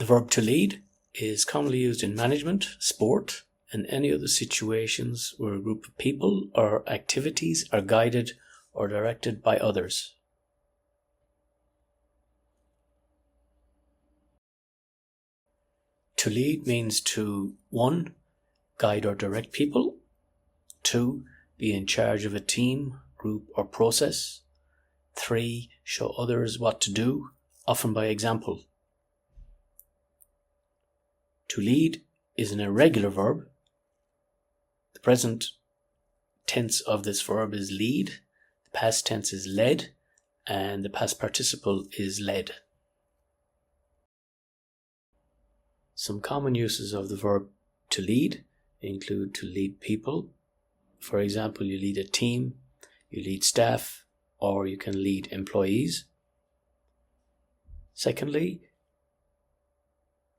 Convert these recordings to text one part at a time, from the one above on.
verb to lead is commonly used in management, sport, and any other situations where a group of people or activities are guided or directed by others. To lead means to 1. Guide or direct people, 2. Be in charge of a team, group or process, 3. Show others what to do, often by example. To lead is an irregular verb. The present tense of this verb is lead, the past tense is led, and the past participle is led. Some common uses of the verb to lead include to lead people. For example, you lead a team, you lead staff, or you can lead employees. Secondly,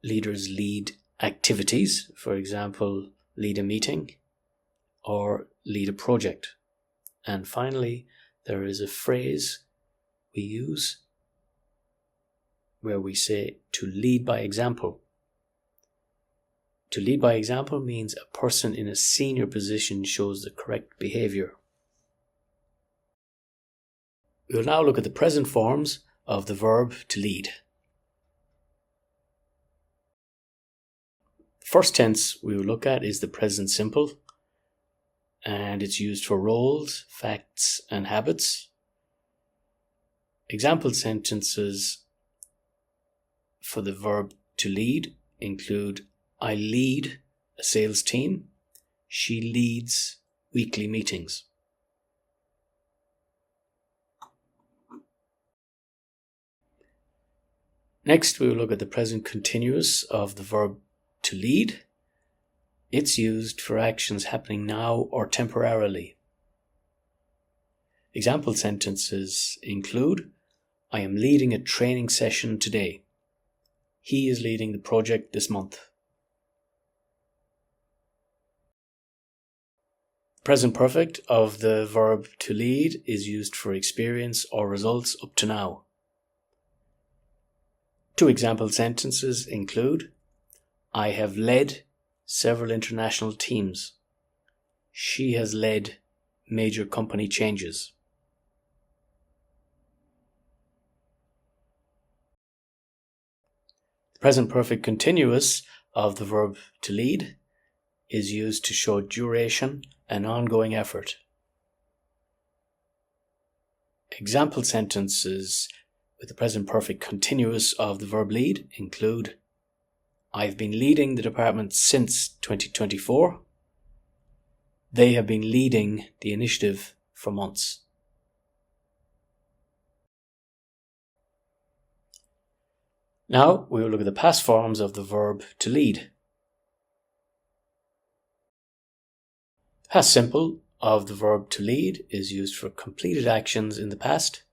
leaders lead activities. For example, lead a meeting or lead a project. And finally, there is a phrase we use where we say to lead by example. To lead by example means a person in a senior position shows the correct behavior. We will now look at the present forms of the verb to lead. The first tense we will look at is the present simple, and it's used for roles, facts, and habits. Example sentences for the verb to lead include: I lead a sales team. She leads weekly meetings. Next, we will look at the present continuous of the verb to lead. It's used for actions happening now or temporarily. Example sentences include: I am leading a training session today. He is leading the project this month. Present perfect of the verb to lead is used for experience or results up to now. Two example sentences include: I have led several international teams. She has led major company changes. The present perfect continuous of the verb to lead is used to show duration and ongoing effort. Example sentences with the present perfect continuous of the verb lead include: I've been leading the department since 2024. They have been leading the initiative for months. Now we will look at the past forms of the verb to lead. Past simple of the verb to lead is used for completed actions in the past.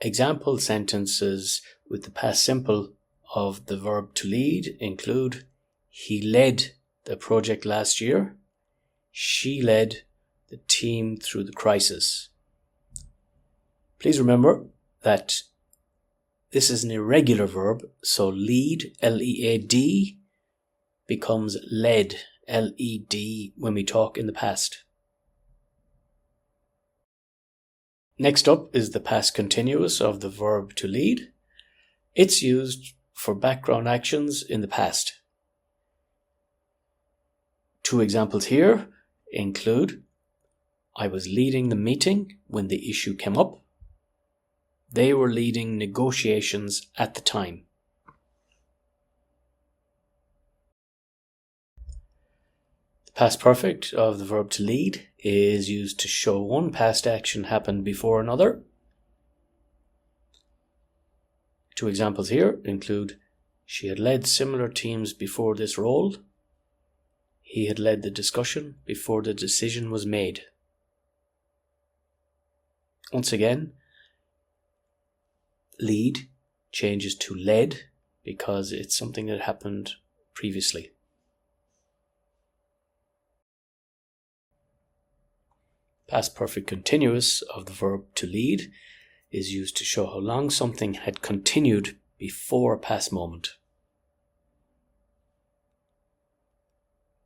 Example sentences with the past simple of the verb to lead include: He led the project last year. She led the team through the crisis. Please remember that this is an irregular verb, so lead, L-E-A-D, becomes led, L-E-D, when we talk in the past. Next up is the past continuous of the verb to lead. It's used for background actions in the past. Two examples here include: I was leading the meeting when the issue came up. They were leading negotiations at the time. The past perfect of the verb to lead is used to show one past action happened before another. Two examples here include: she had led similar teams before this role. He had led the discussion before the decision was made. Once again, lead changes to led because it's something that happened previously. Past perfect continuous of the verb to lead is used to show how long something had continued before a past moment.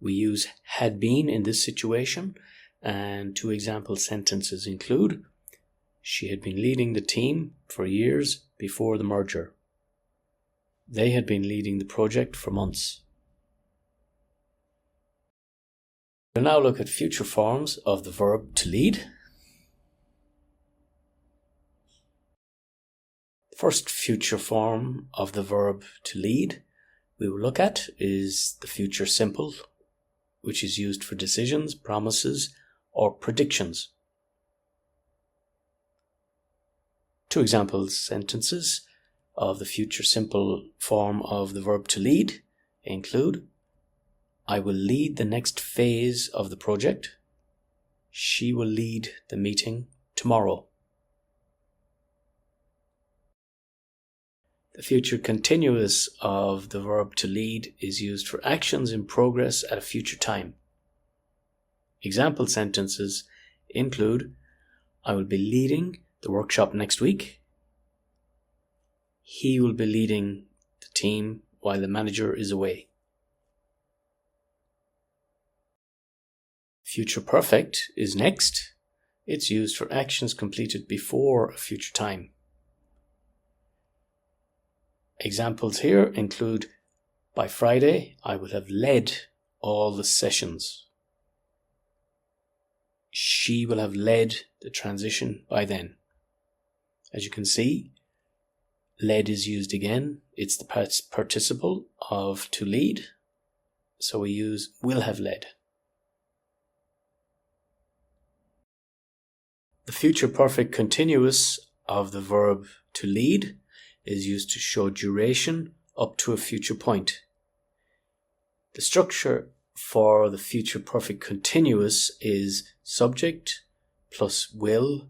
We use had been in this situation, and 2 example sentences include: she had been leading the team for years before the merger. They had been leading the project for months. We'll now look at future forms of the verb to lead. The first future form of the verb to lead we will look at is the future simple, which is used for decisions, promises, or predictions. 2 example sentences of the future simple form of the verb to lead include: I will lead the next phase of the project. She will lead the meeting tomorrow. The future continuous of the verb to lead is used for actions in progress at a future time. Example sentences include: I will be leading the workshop next week. He will be leading the team while the manager is away. Future perfect is next. It's used for actions completed before a future time. Examples here include: by Friday, I will have led all the sessions. She will have led the transition by then. As you can see, led is used again. It's the past participle of to lead, so we use will have led. The future perfect continuous of the verb to lead is used to show duration up to a future point. The structure for the future perfect continuous is subject plus will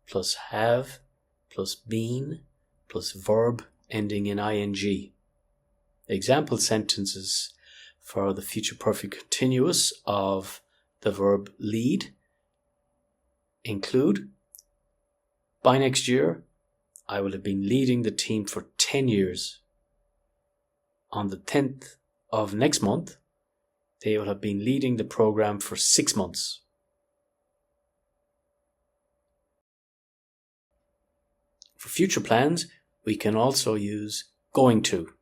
plus have plus been plus verb ending in ing. Example sentences for the future perfect continuous of the verb lead include: by next year, I will have been leading the team for 10 years. On the 10th of next month, they will have been leading the program for 6 months. For future plans, we can also use going to.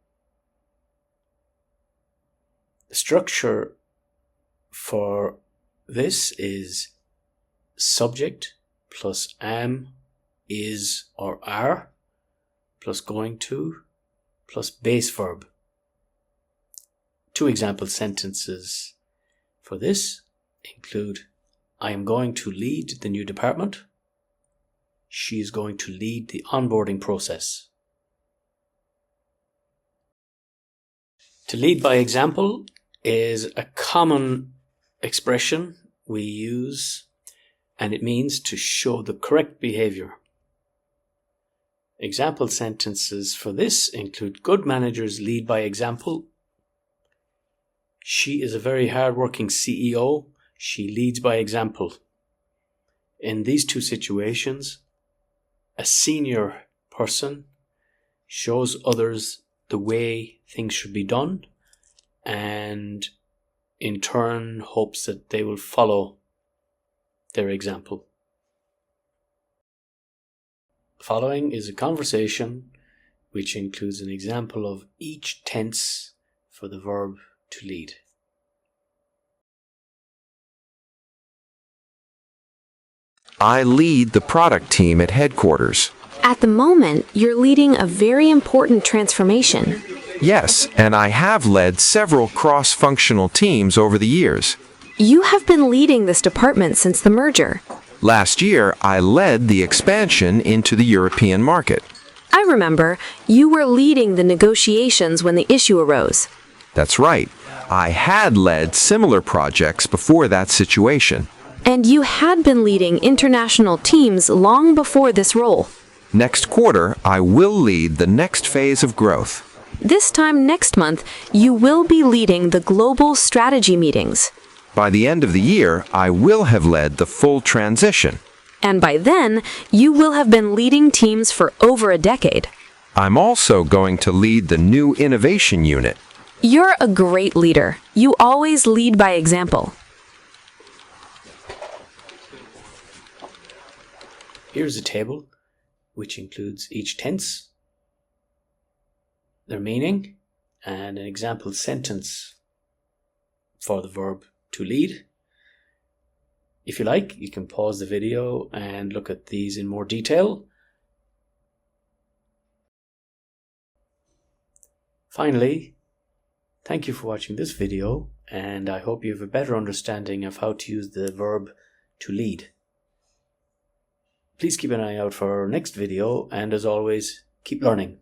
The structure for this is subject plus am, is or are, plus going to, plus base verb. 2 example sentences for this include: I am going to lead the new department. She is going to lead the onboarding process. To lead by example is a common expression we use, and it means to show the correct behavior. Example sentences for this include: good managers lead by example. She is a very hard-working CEO. She leads by example. In these 2 situations, a senior person shows others the way things should be done and in turn hopes that they will follow their example. The following is a conversation which includes an example of each tense for the verb to lead. I lead the product team at headquarters. At the moment, you're leading a very important transformation. Yes, and I have led several cross-functional teams over the years. You have been leading this department since the merger. Last year, I led the expansion into the European market. I remember you were leading the negotiations when the issue arose. That's right. I had led similar projects before that situation. And you had been leading international teams long before this role. Next quarter, I will lead the next phase of growth. This time next month, you will be leading the global strategy meetings. By the end of the year, I will have led the full transition. And by then, you will have been leading teams for over a decade. I'm also going to lead the new innovation unit. You're a great leader. You always lead by example. Here's a table which includes each tense, their meaning, and an example sentence for the verb to lead. If you like, you can pause the video and look at these in more detail. Finally, thank you for watching this video, and I hope you have a better understanding of how to use the verb to lead. Please keep an eye out for our next video, and as always, keep learning.